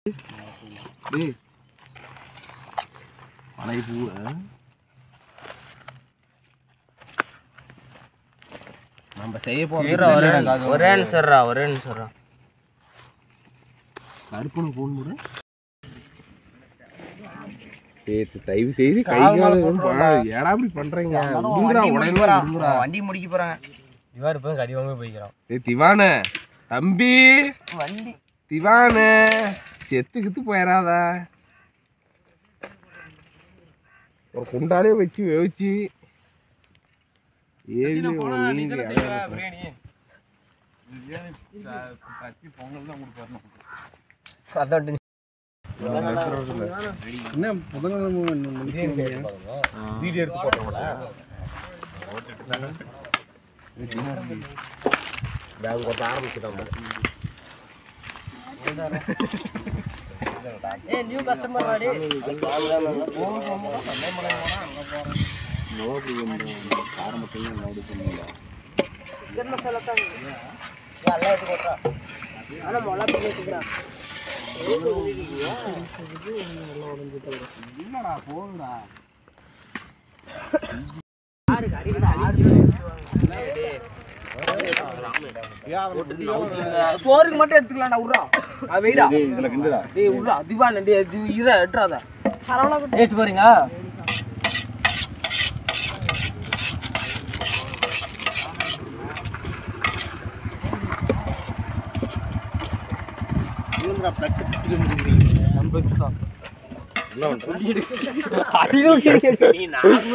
நம்ம செய்ய போறோம். ஒரே நிமிஷம் கருப்புன்னு போன் போடு. தயவு செய்து கை கால ஏடா இப்படி பண்றீங்க? வண்டி முடிக்க போறாங்க. இவர் இப்ப கறி வாங்க போய்க்கிறான். திவானே தம்பி, வண்டி திவானே செத்துக்கித்து போயிடாதா? ஒரு குண்டாலே வச்சு வேவிச்சு சோறுக்கு மட்டும் எடுத்துக்கலாம்டா. உர்றா வெயிடா உர்றா திவான் எட்டுறாத டேஸ்ட் பாருங்க.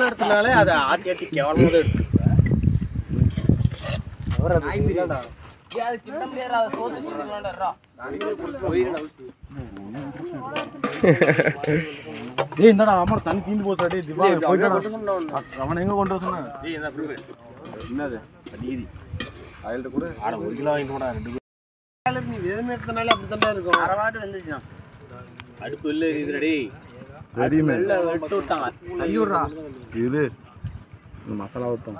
இடத்துனாலே அதை ஆட்டி ஆட்டி கேவலமாக எடுத்து தண்ணி தீந்து போச்சாடி. அவன் எங்க கொண்டு வர என்னது அதில் கூட 1 கிலோ வாங்கிட்டு கூட 2 கிலோ. நீ வெறும் எடுத்தனால அப்படித்தான் இருக்கும். அரைவாட்டு வந்துச்சுன்னா அடுப்பு இல்லை இதுடி வெட்டு விட்டாங்க. ஐயோடா இது மசாலா ஊற்றும்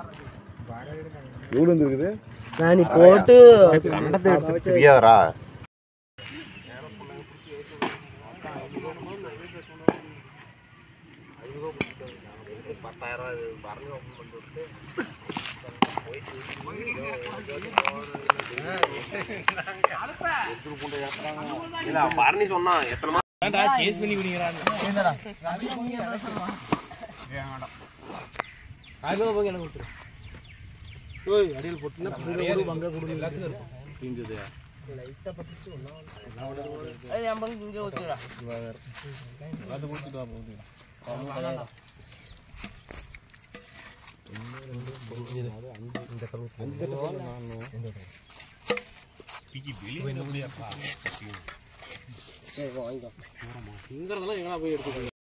எவ்வளோ இருக்குது. நான் போட்டு கண்டத்தை எடுத்து தெரியாதரா? பரணி சொன்னா எத்தனை சேஸ் பண்ணி குடிக்கிறாங்க. அடியில் போட்டுனா பங்க கொடுங்க தீந்தது லைட்டா பட்டுச்சு. என் பங்கு இங்கே ஊற்றுடா. அது ஊற்றிட்டு போகுது. இங்கிறதெல்லாம் எங்கடா போய் எடுத்துக்கோங்க.